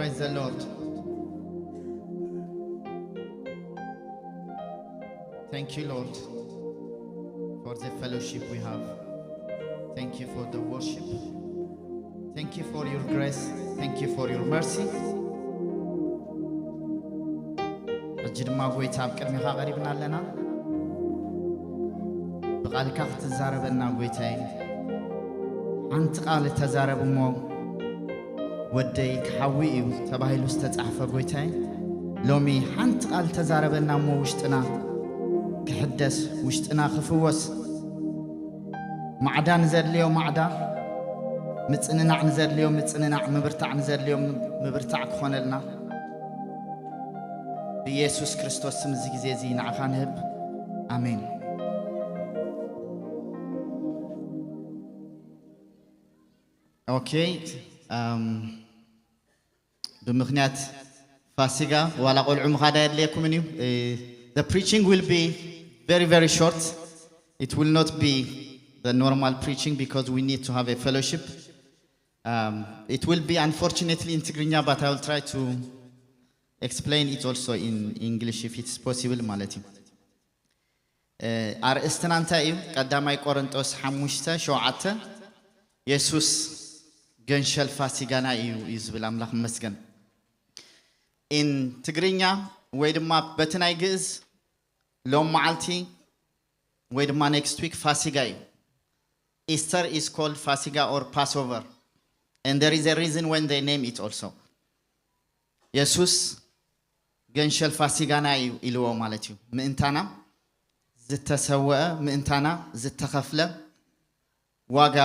Praise the Lord. Thank you, Lord, for the fellowship we have. Thank you for the worship. Thank you for your grace. Thank you for your mercy. أجرما قويت أبكر مخا غريبنا لنا بقالك تزاربنا قويتين أنت قال تزارب مو وديك حويو تباهي لستتعف قويتين لومي أنت قال تزاربنا مو وشتنا كحدث وشتنا خفوس معدا نزل اليوم معدا متسننا نزل اليوم متسننا مبرتع نزل اليوم مبرتع كخون لنا بيسوس كريستوس سمزي زي نعخان هب آمين. Okay. بمخنيات فاسيغا ولا قول عمخادا ليكم منيو. The preaching will be very short. It will not be the normal preaching because we need to have a fellowship. It will be unfortunately in Tigrinya, but I will try to explain it also in English if it's possible malati. Aristinanta yu qadamay Qorontos 5:7 Jesus ገንሸል ፋሲጋና እዩ ይዝብል አምላክ መስገን in Tigrinya ወይ ድማ በትናይ ግዕዝ ሎም መዓልቲ ወይ ድማ next week ፋሲጋ እዩ. Easter is called Fasiga or Passover, and there is a reason when they name it also. Jesus ገንሸል ፋሲጋና እዩ ኢልዎ ማለት እዩ ምእንታና ዝተሰወአ ምእንታና ዝተኸፍለ ዋጋ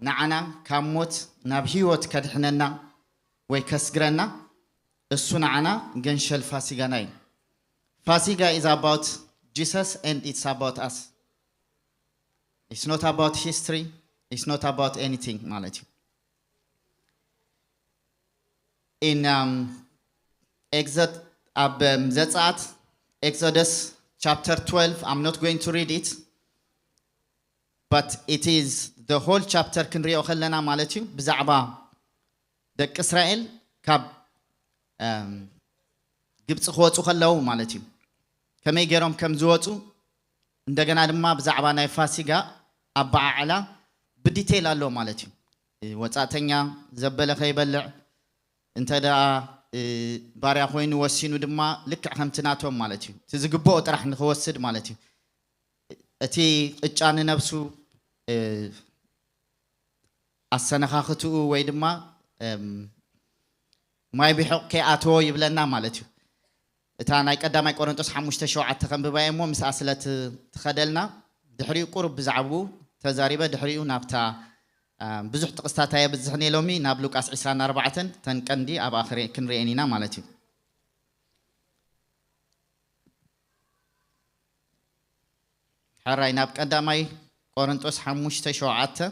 ንዓና ካብ ሞት ናብ ህይወት ከድሕነና ወይ ከስግረና እሱ ንዓና ገንሸል ፋሲጋና እዩ ፋሲጋ is about Jesus and it's about us. It's not about history, it's not about anything ማለት እዩ in Exodus chapter 12. I'm not going to read it, but it is the whole chapter ክንሪኦ ከለና ማለት እዩ ብዛዕባ ደቂ እስራኤል ካብ ግብጽ ክወጹ ከለው ማለት እዩ ከመይ ገይሮም ከም ዝወጹ እንደገና ድማ ብዛዕባ ናይ ፋሲጋ ኣበዓዕላ ብዲቴል ኣሎ ማለት እዩ ወጻተኛ ዘበለ ከይበልዕ እንተዳ ባርያ ኮይኑ ወሲኑ ድማ ልክዕ ከምትናቶም ማለት እዩ ትዝግቦኦ ጥራሕ ንኽወስድ ማለት እዩ እቲ ቅጫን ነብሱ አሰነኻኽቱ ወይ ድማ ማይ ቢሕቕ ከኣትዎ ይብለና ማለት እዩ እታ ናይ ቀዳማይ ቆሮንቶስ 5:7 ከንብባየሞ ምስኣ ስለት ትኸደልና ድሕሪኡ ቁርብ ብዛዕቡ ተዛሪበ ድሕሪኡ ናብታ ብዙሕ ጥቕስታት የብዝሕኒ ሎሚ ናብ ሉቃስ 24 ተንቀንዲ ኣብ ኣኽሪ ክንሪአን ኢና ማለት እዩ ሓራይ ናብ ቀዳማይ ቆሮንቶስ 5:7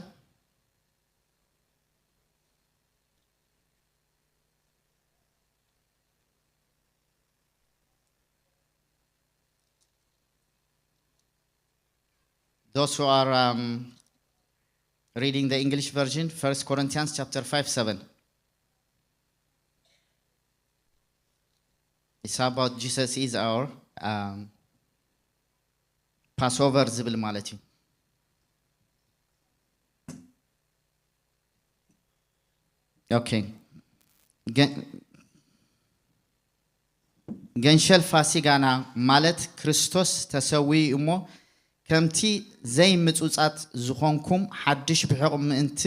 Those who are reading the English version, 1 Corinthians chapter 5:7. It's about Jesus is our Passover ዝብል ማለት እዩ Okay. ገንሸል ፋሲጋና ማለት ክርስቶስ ተሰዊ እሞ ከምቲ ዘይ ምጹጻት ዝኾንኩም ሓድሽ ብሕቕ ምእንቲ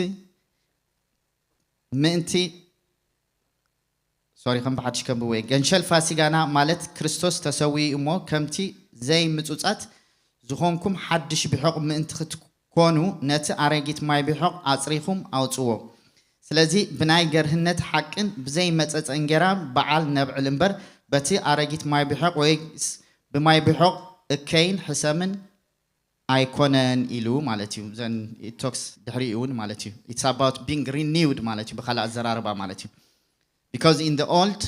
ከም በሓድሽ ከምብወይ ገንሸል ፋሲጋና ማለት ክርስቶስ ተሰዊ እሞ ከምቲ ዘይ ምጹጻት ዝኾንኩም ሓድሽ ብሕቕ ምእንቲ ክትኮኑ ነቲ ኣረጊት ማይ ብሕቕ ኣጽሪኹም ኣውጽዎ ስለዚ ብናይ ገርህነት ሓቅን ብዘይ መጸጸ እንጀራ በዓል ነብዕል እምበር በቲ ኣረጊት ማይ ብሕቕ ወይ ብማይ ብሕቕ እከይን ሕሰምን አይኮነን ኢሉ ማለት እዩ then it talks ድሕሪኡን ማለት እዩ it's about being renewed ማለት እዩ በኻላ አዘራርባ ማለት እዩ because in the old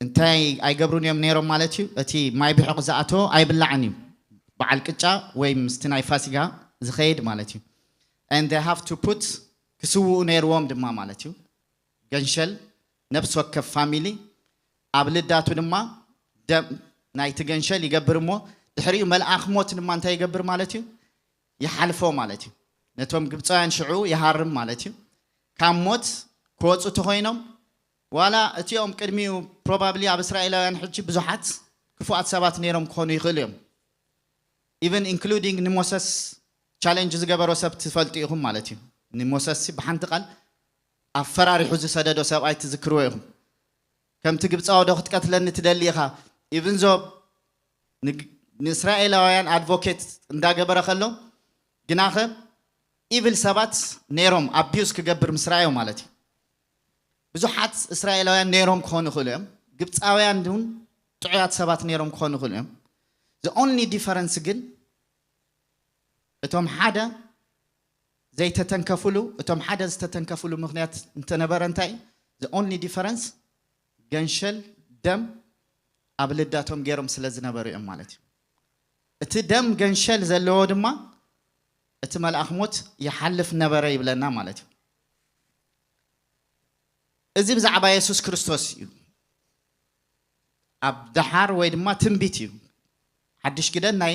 እንታይ አይገብሩን እዮም ነይሮም ማለት እዩ እቲ ማይ ብሕቕ ዝኣቶ አይብላዕን እዩ በዓል ቅጫ ወይ ምስቲ ናይ ፋሲጋ ዝኸይድ ማለት እዩ and they have to put ክስውኡ ነይርዎም ድማ ማለት እዩ ገንሸል ነፍስ ወከፍ ፋሚሊ አብልዳቱ ድማ ደም ናይቲ ገንሸል ይገብርሞ ድሕሪኡ መልአኽ ሞት ድማ እንታይ ይገብር ማለት እዩ ይሓልፎ ማለት እዩ ነቶም ግብፃውያን ሽዑ ይሃርም ማለት እዩ ካብ ሞት ክወፁ ተኾይኖም ዋላ እቲኦም ቅድሚኡ ፕሮባብሊ ኣብ እስራኤላውያን ሕጂ ብዙሓት ክፉኣት ሰባት ነይሮም ክኾኑ ይኽእሉ እዮም ኢቨን ኢንክሉዲንግ ንሞሰስ ቻሌንጅ ዝገበሮ ሰብ ትፈልጡ ኢኹም ማለት እዩ ንሞሰስ ብሓንቲ ቃል ኣፈራሪሑ ዝሰደዶ ሰብኣይ ትዝክርዎ ኢኹም ከምቲ ግብፃዊ ዶ ክትቀትለኒ ትደሊ ኢኻ ኢቨን ዞ ንእስራኤላውያን ኣድቮኬት እንዳገበረ ከሎ ግናኸ ኢቪል ሰባት ነይሮም ኣቢዩዝ ክገብር ምስ ረኣዮ ማለት እዩ ብዙሓት እስራኤላውያን ነይሮም ክኾኑ ይኽእሉ እዮም ግብፃውያን እውን ጥዑያት ሰባት ነይሮም ክኾኑ ይኽእሉ እዮም the only difference ግን እቶም ሓደ ዘይተተንከፍሉ እቶም ሓደ ዝተተንከፍሉ ምክንያት እንተነበረ እንታይ the only difference ገንሸል ደም ኣብ ልዳቶም ገይሮም ስለ ዝነበሩ እዮም ማለት እዩ እቲ ደም ገንሸል ዘለዎ ድማ እቲ መልአኽ ሞት ይሓልፍ ነበረ ይብለና ማለት እዩ እዚ ብዛዕባ ኢየሱስ ክርስቶስ እዩ ኣብ ዳሓር ወይ ድማ ትንቢት እዩ ሓድሽ ግደን ናይ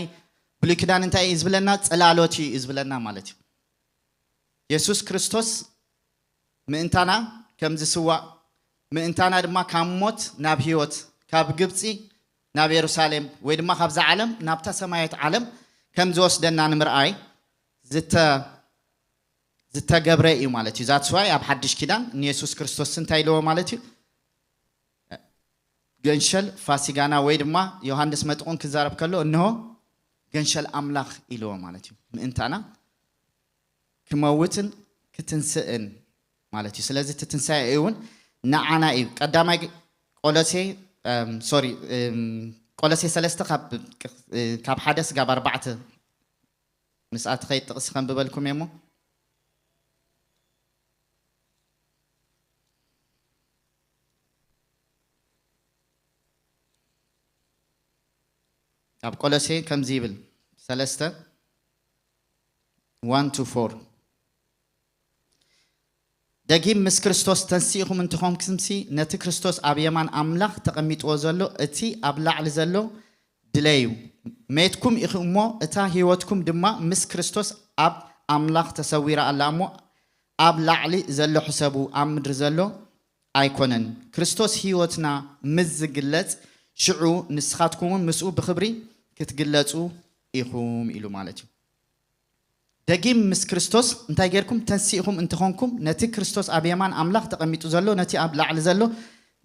ብሉይ ኪዳን እንታይ እዩ ዝብለና ጽላሎት እዩ ዝብለና ማለት እዩ ኢየሱስ ክርስቶስ ምእንታና ከም ዝስዋዕ ምእንታና ድማ ካብ ሞት ናብ ህይወት ካብ ግብፂ ናብ ኢየሩሳሌም ወይ ድማ ካብዛ ዓለም ናብታ ሰማያዊት ዓለም ከም ዝወስደና ንምርኣይ ዝተገብረ እዩ ማለት እዩ ዛትስ ዋይ ኣብ ሓድሽ ኪዳን ንኢየሱስ ክርስቶስ እንታይ ኢልዎ ማለት እዩ ገንሸል ፋሲጋና ወይ ድማ ዮሐንስ መጥቆን ክዛረብ ከሎ እንሆ ገንሸል ኣምላኽ ኢልዎ ማለት እዩ ምእንታና ክመውትን ክትንስእን ማለት እዩ ስለዚ እቲ ትንሳኤ እውን ንዓና እዩ ቀዳማይ ቆሎሴ 3 ካብ 1 እስካብ 4 مسأت خيط تقسخن ببالكم يمو أب قولسي كم زيبل 3 1 to 4 دقيم مس كريستوس تنسيخو من تخوم كسمسي نتي كريستوس أب يمان أملاخ تقميت وزلو اتي أبلع لزلو دليو ميتكم إخمو اتا هيوتكم دما مس كريستوس أب أملاخ تسوير اللامو أب لعلي زلو حسابو أمدر زلو أيكونن كريستوس هيوتنا مزقلت شعو نسخاتكم مسؤو بخبري كتقلتو إخوم إلو مالتي دقيم مس كريستوس انتا يجيركم تنسيخم انتخونكم نتي كريستوس أب يمان أملاخ تقميتو زلو نتي أب لعلي زلو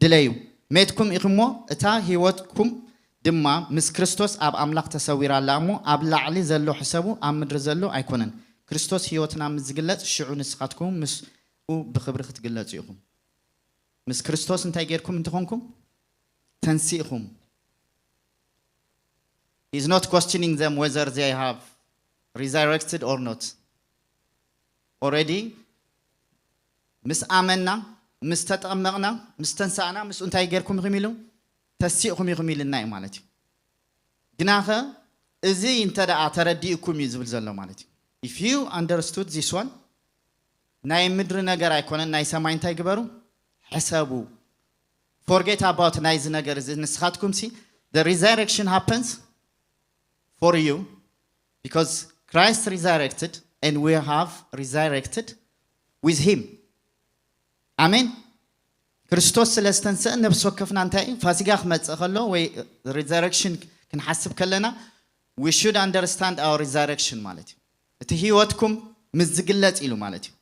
دليو ميتكم إخمو اتا هيوتكم دما مس كريستوس أب أملاك تسوير اللامو أب لعلي زلو حسابو أمدر زلو أيكونن كريستوس هيوتنا مزقلت شعو نسخاتكم مس بخبرخ تقلت يخم مس كريستوس انتا يجيركم انتخونكم تنسيخم He's not questioning them whether they have resurrected or not already مس آمنا مس تتأمغنا مس تنسانا مس انتا يجيركم غميلو تسيئكم يغميل الناي مالتي جناخه ازي انت دا ترديكم يزبل زلو مالتي if you understood this one ناي مدر نغر ايكونن ناي سماي انت يغبرو حسابو forget about ناي ز نغر نسخاتكم سي the resurrection happens for you because Christ resurrected and we have resurrected with him amen كريستوس سلستنسى نفس وكفنا انتاي فاسيغا خمص خلو وي resurrection كنحسب كلنا we should understand our resurrection مالتي እቲ ህይወትኩም ምዝግለጽ ኢሉ ማለት እዩ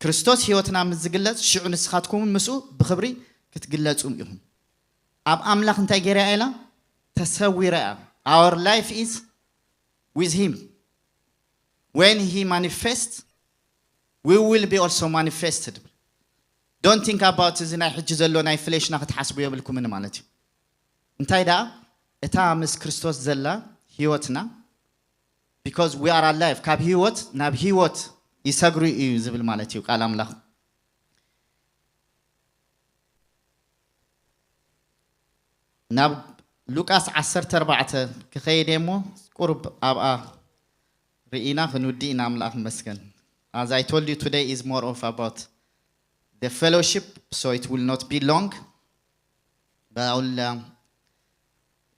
ክርስቶስ ህይወትና ምዝግለጽ ሽዑ ንስኻትኩም ምስኡ ብኽብሪ ክትግለጹ ኢኹም ኣብ ኣምላኽ እንታይ ገይራ ኢላ ተሰዊራ our life is with him when he manifests we will be also manifested Don't think about this in a hijzelo na flesh na khasbu yabilkum min malati. Entay da eta mis Christos zella hiyotna because we are alive. Kab hiyot nab hiyot yisagru yizbil malati qal amlakh. Nab Lucas 14 كخيدمو قرب أبا رئينا خنودي ناملاخ مسكن. As I told you today is more of about the fellowship, so it will not be long. But I will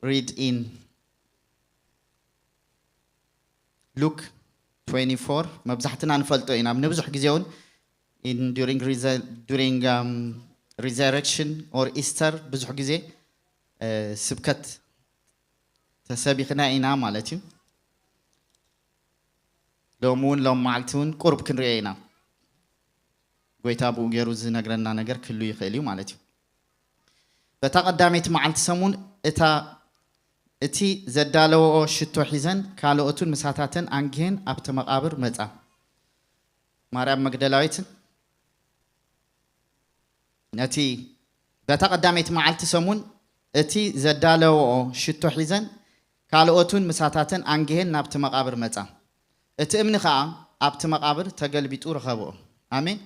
read in Luke 24. مبزحتنا نفلتو إنا بنبزح جزيون in during resurrection or Easter بزح جزي سبكت تسابقنا إنا مالتي لومون لوم معلتون قرب كنرينا قويتابو جيروز نقرنا نقر كله يخيليو مالتي بتقدمت معلت سمون اتي زدالو شتو حزن كالوتون مساتاتن انجين ابت مقابر مصا مريم مغدلاويت نتي بتقدمت معلت سمون اتي زدالو شتو حزن كالوتون مساتاتن انجين ابت مقابر مصا اتي امن خا ابت مقابر تقلبيطو رخبو امين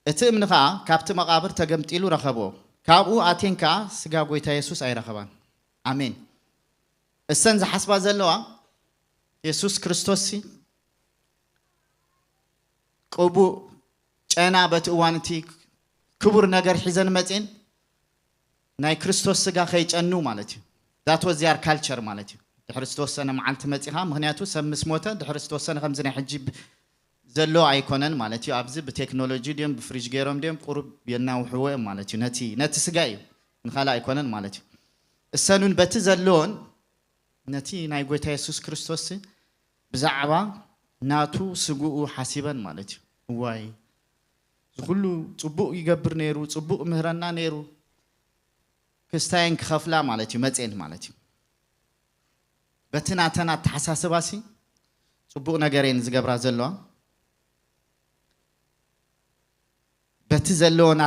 اتي امن خا كابت مقابر تقمطيلو رخبو كابو اتينكا سغا غويتا يسوس اي رخبان امين السن حسبا زلوا يسوس كريستوس قبو ጨና በትዋንቲ ክቡር ነገር ሒዘን መጽን ናይ ክርስቶስ ስጋ ከይጨኑ ማለት እዩ that was their culture ማለት እዩ ክርስቶስ ሰነ ማዓልት መጽኻ ምክንያቱ ሰምስ ሞተ ክርስቶስ ሰነ ከምዝ ናይ ሕጂ ዘሎ አይኮነን ማለት እዩ አብዚ በቴክኖሎጂ ደም በፍሪጅ ገሮም ደም ቁርብ የናውህወ ማለት እዩ ነቲ ስጋ እዩ ንኻላ አይኮነን ማለት እዩ እሰኑን በት ዘሎን ነቲ ናይ ጎይታ ኢየሱስ ክርስቶስ ብዛዕባ ናቱ ስጉኡ ሐሲበን ማለት እዩ ዋይ ዝሁሉ ጽቡቅ ይገብር ነይሩ ጽቡቅ ምህረና ነይሩ ክስታይን ክኸፍላ ማለት እዩ መጽን ማለት እዩ በትናተና ተሐሳስባሲ ጽቡቅ ነገርን ዝገብራ ዘለዋ በትዘለውን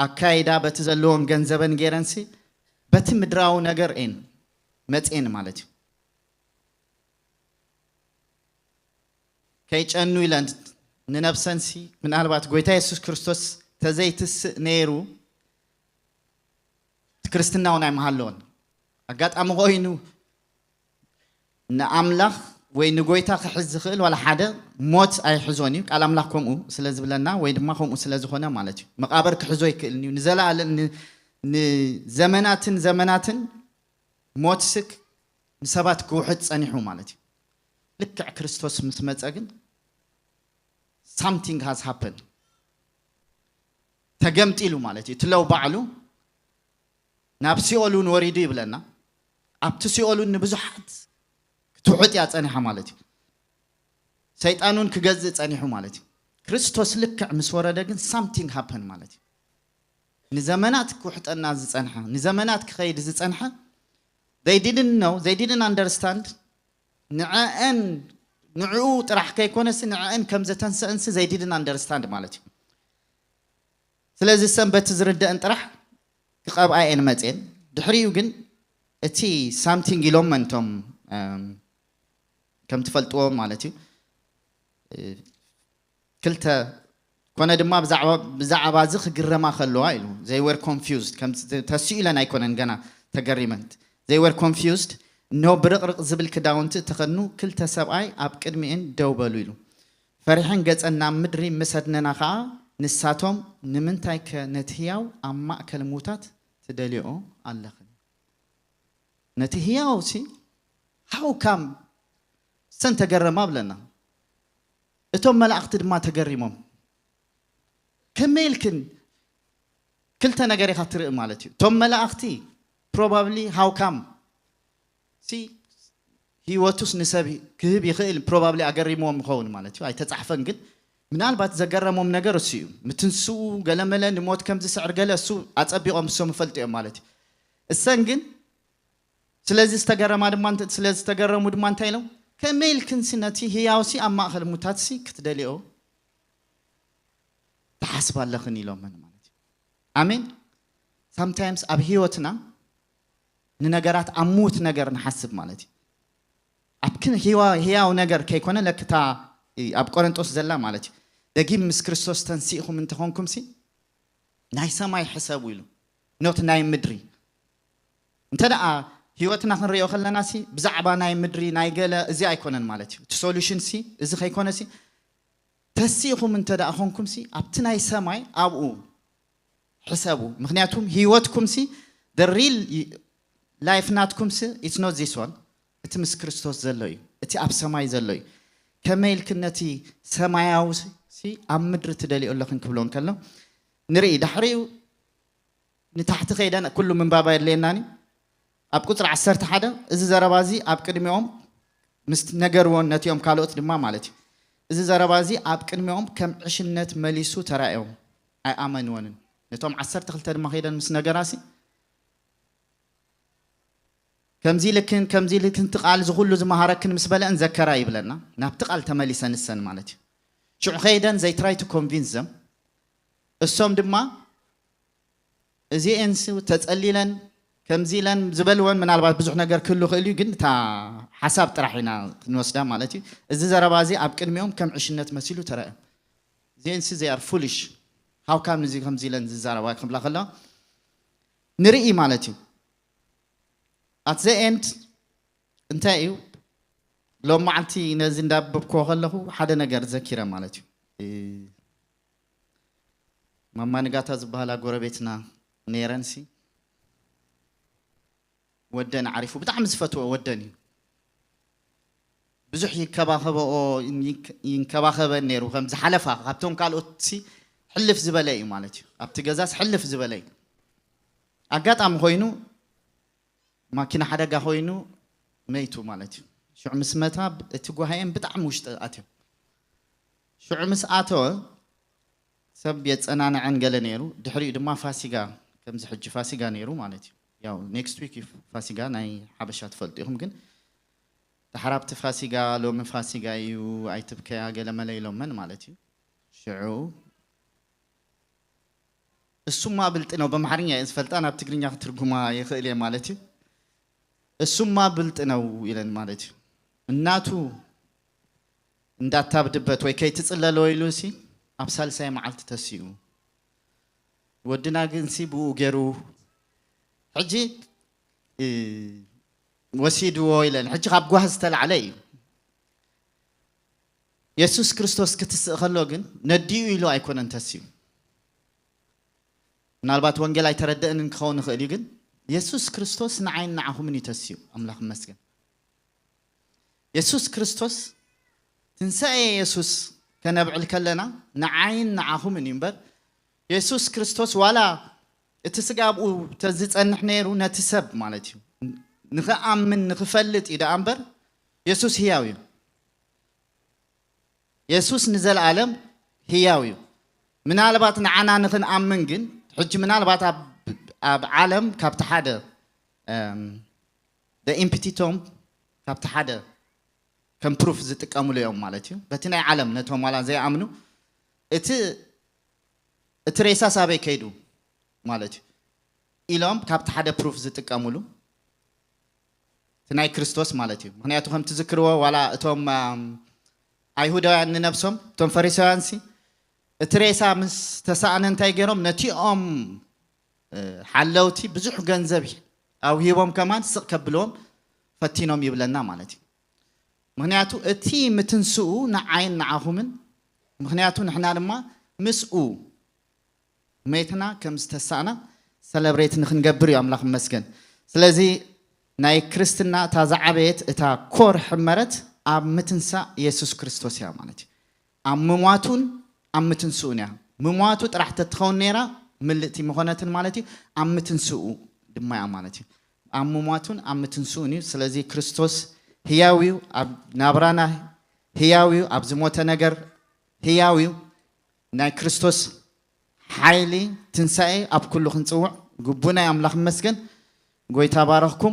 አካይዳ በትዘለውን ገንዘበን ገረንሲ በትምድራው ነገር መጽን ማለት እዩ ከይጨኑ ይላንድ ንነፍሰንሲ ምናልባት ጎይታ ኢየሱስ ክርስቶስ ተዘይትስ ነይሩ ክርስትናው ናይ መሃለውን አጋጣሚ ኮይኑ ንአምላኽ ወይ ንጎይታ ክሕዝ ዝኽእል ወላ ሓደ ሞት አይሕዞን እዩ ቃል አምላኽ ከምኡ ስለዝብለና ወይ ድማ ከምኡ ስለዝኾነ ማለት እዩ መቃብር ክሕዞ ይክእል እዩ ንዘላለም ዘመናትን ሞት ስክ ንሰባት ክውሕድ ጸኒሑ ማለት እዩ ልክዕ ክርስቶስ ምስ መጸ ግን something has happened ተገምጢሉ ማለት እዩ ትለው ባዕሉ ናብ ሲኦሉን ወሪዱ ይብለና ኣብቲ ሲኦሉን ንብዙሓት ትውሕድ ያጸኒሐ ማለት እዩ ሰይጣኑን ክገዝእ ጸኒሑ ማለት እዩ ክርስቶስ ልክዕ ምስ ወረደ ግን something happened ማለት እዩ ንዘመናት ክውሕጠና ዝጸንሐ ንዘመናት ክኸይድ ዝጸንሐ they didn't understand ንዕኡ ጥራሕ ከይኮነስ ንዕን ከም ዘተንሰንስ they didn't understand ማለት እዩ ስለዚህ ሰንበት ዝርደአን ጥራሕ ክቐብአን መጽን ድሕሪኡ ግን እቲ something ኢሎም መንቶም ከም ትፈልጥዎ ማለት እዩ ክልተ ኮነ ድማ ብዛዕባ እዚ ክግረማ ከለዋ ኢሉ they were confused ከም ተሲኢለን አይኮነን ገና ተገሪመንት they were confused ኖ ብርቅርቅ ዝብል ክዳውንቲ ተኸኑ ክልተ ሰብአይ ኣብ ቅድሚኤን ደው በሉ ኢሉ ፈሪሕን ገጸና ምድሪ መሰድነና ከዓ ንሳቶም ንምንታይ ነቲ ህያው ኣብ ማእከል ሙታት ትደልዮ ኣለኽ ነቲ ህያው ሲ how come ሰን ተገረማ ብለና እቶም መላእክት ድማ ተገሪሞም ከመልክን ክልተ ነገር ኢኻ ትርኢ ማለት እዩ እቶም መላእክቲ probably how come ሲ ህይወቱስ ንሰብ ክህብ ይኽእል probably አገሪሞም ኾውን ማለት እዩ አይተጻሕፈን ግን ምናልባት ዘገረሞም ነገር እሱ እዩ ምትንስኡ ገለመለ ንሞት ከም ዝስዕር ገለ እሱ አጸቢቆም እሱ መፈልጥዮም ማለት እዩ እሰን ግን ስለዚህ ተገረሙ ድማ እንታይ ነው ከመይል ክንስነቲ ህያውሲ ኣብ ማእከል ሙታትሲ ክትደልዮ ተሐስባለኽን ኢሎም ማለት እዩ አሜን sometimes ኣብ ህይወትና ንነገራት አሙት ነገር ንሐስብ ማለት እዩ አብክን ህያው ነገር ከይኮነ ለክታ ኣብ ቆሮንቶስ ዘላ ማለት እዩ ደጊም ምስ ክርስቶስ ተንሲኢኹም እንትኾንኩም ሲ ናይ ሰማይ ሕሰቡ ኢሉ ኖት ናይ ምድሪ እንተደኣ ህይወትና ክንሪኦ ከለና ሲ ብዛዕባ ናይ ምድሪ ናይ ገለ እዚ አይኮነን ማለት እዩ እቲ ሶሉሽን ሲ እዚ ከይኮነ ሲ ተሲኹም እንተዳእኹምኩም ሲ ኣብቲ ናይ ሰማይ ኣብኡ ሕሰቡ ምክንያቱም ህይወትኩም ሲ the real life ናትኩም ሲ it's not this one እቲ ምስ ክርስቶስ ዘሎ እዩ እቲ ኣብ ሰማይ ዘሎ እዩ ከመይ ልክነቲ ሰማያዊ ሲ ኣብ ምድሪ ትደልዩ ኣለኹም ክብሎን ከሎ ንርኢ ድሕሪኡ ንታሕቲ ኸይደን ኩሉ ምንባባ የድልየናኒ ኣብ ቁጥሪ 11 እዚ ዘረባዚ ኣብ ቅድሚኦም ምስ ነገርዎን ነቲኦም ካልኦት ድማ ማለት እዩ እዚ ዘረባዚ ኣብ ቅድሚኦም ከም ዕሽነት መሊሱ ተራእዮም ኣይኣመንዎንን ነቶም 12 ድማ ኸይደን ምስ ነገራሲ ከምዚ ልክን ትቃል ዝኹሉ ዝመሃረክን ምስ በለአን ዘከራ ይብለና ናብቲ ቃል ተመሊሰን ንሰን ማለት እዩ ሽዑ ኸይደን they try to convince them እሶም ድማ እዚአን ተጸሊለን ከምዚለን ዝበልወን ምናልባት ብዙሕ ነገር ክሉ ኽእሉ ግን ታ ሓሳብ ጥራሒና ክንወስዳ ማለት እዩ እዚ ዘረባዚ ኣብ ቅድሚኦም ከም ዕሽነት መሲሉ ተራእዮም እዚአን they are foolish how come እዚ ከምዚለን ዝዛረባ ክብላ ከላ ንርኢ ማለት እዩ at the end እንታይ እዩ ሎም ማዓልቲ ነዚ እንዳበብኮ ከለኹ ሓደ ነገር ዘኪረ ማለት እዩ ማማ ንጋታ ዝበሃላ ጎረቤትና ነይረንሲ ወደን ዓሪፉ ብጣዕሚ ዝፈትዎ ወደን እዩ ብዙሕ ይንከባኸበን ነይሩ ከም ዝሓለፋ ካብቶም ካልኦት ሕልፍ ዝበለ እዩ ማለት እዩ ኣብቲ ገዛስ ሕልፍ ዝበለ እዩ ኣጋጣሚ ኮይኑ ማኪና ሓደጋ ኮይኑ መይቱ ማለት እዩ ሽዑ ምስ መታ እቲ ጓሃየን ብጣዕሚ ውሽጢ ኣትዮ ሽዑ ምስ ኣተወ ሰብ የፀናንዐን ገለ ነይሩ ድሕሪኡ ድማ ፋሲጋ ከምዚ ሕጂ ፋሲጋ ነይሩ ማለት እዩ ያው ኔክስት ዊክ ፋሲጋ ናይ ሓበሻ ትፈልጡ ኢኹም ግን ተሓራብቲ ፋሲጋ ሎሚ ፋሲጋ እዩ ኣይትብከያ ገለ መለይሎመን ማለት እዩ ሽዑ እሱማ ብልጥ ነው በማሕርኛ ዝፈልጣን ኣብ ትግርኛ ክትርጉማ ይኽእል እየ ማለት እዩ እሱማ ብልጥ ነው ይለን ማለት እዩ እናቱ እንዳታብድበት ወይ ከይትጽለለ ወይሉሲ ኣብ ሳልሳይ መዓልቲ ተሲኡ ወድና ግን ሲ ብኡ ገይሩ ሕጂ ወሲድዎ ይለን ሕጂ ካብ ጓህ ዝተላዕለ እዩ ኢየሱስ ክርስቶስ ክትስእ ከሎ ግን ነዲኡ ኢሉ ኣይኮነን ተሲኡ ምናልባት ወንጌል ኣይተረድእንን ክኸውን ይኽእል እዩ ግን ኢየሱስ ክርስቶስ ንዓይን ንዓኹምን ይተሲኡ ኣምላኽ ይመስገን ኢየሱስ ክርስቶስ ትንሣኤ ኢየሱስ ከነብዕል ከለና ንዓይን ንዓኹምን እዩ እምበር ኢየሱስ ክርስቶስ ዋላ እቲ ስጋብኡ ተዝጸንሕ ነይሩ ነቲ ሰብ ማለት እዩ ንኽኣምን ንኽፈልጥ እዩ ደኣ እምበር ኢየሱስ ህያው እዩ ኢየሱስ ንዘለኣለም ህያው እዩ ምናልባት ንዓና ንኽንኣምን ግን ሕጂ ምናልባት ኣብ ዓለም ካብቲ ሓደ the empty tomb ካብቲ ሓደ ከም ፕሩፍ ዝጥቀሙሉ እዮም ማለት እዩ በቲ ናይ ዓለም ነቶም ዋላ ዘይኣምኑ እቲ ሬሳ ሳበይ ከይዱ ማለት እዩ ኢሎም ካብቲ ሓደ ፕሩፍ ዝጥቀሙሉ እቲ ናይ ክርስቶስ ማለት እዩ ምክንያቱ ከም ትዝክርዎ ዋላ እቶም ኣይሁዳውያን ንነብሶም እቶም ፈሪሳውያን ሲ እቲ ሬሳ ምስ ተሳእነ እንታይ ገይሮም ነቲኦም ሓለውቲ ብዙሕ ገንዘብ ኣብ ሂቦም ከማን ስቕ ከብልዎም ፈቲኖም ይብለና ማለት እዩ ምክንያቱ እቲ ምትንስኡ ንዓይን ንዓኹምን ምክንያቱ ንሕና ድማ ምስኡ መይትና ከም ዝተሳእና ሰለብሬት ንኽንገብር እዩ ኣምላኽ ይመስገን ስለዚ ናይ ክርስትና እታ ዝዓበየት እታ ኮር ሕመረት ኣብ ምትንሳእ ኢየሱስ ክርስቶስ እያ ማለት እዩ ኣብ ምሟቱን ኣብ ምትንስኡን እያ ምሟቱ ጥራሕ ተትኸውን ነይራ ምልእቲ መኾነትን ማለት እዩ ኣብ ምትንስኡ ድማ እያ ማለት እዩ ኣብ ምሟቱን ኣብ ምትንስኡን እዩ ስለዚ ክርስቶስ ህያው እዩ ኣብ ናብራና ህያው እዩ ኣብ ዝሞተ ነገር ህያው እዩ ናይ ክርስቶስ ሓይሊ ትንሣኤ ኣብ ኩሉ ክንጽውዕ ግቡና ኣምላኽ ይመስገን ጎይታ ባረኽኩም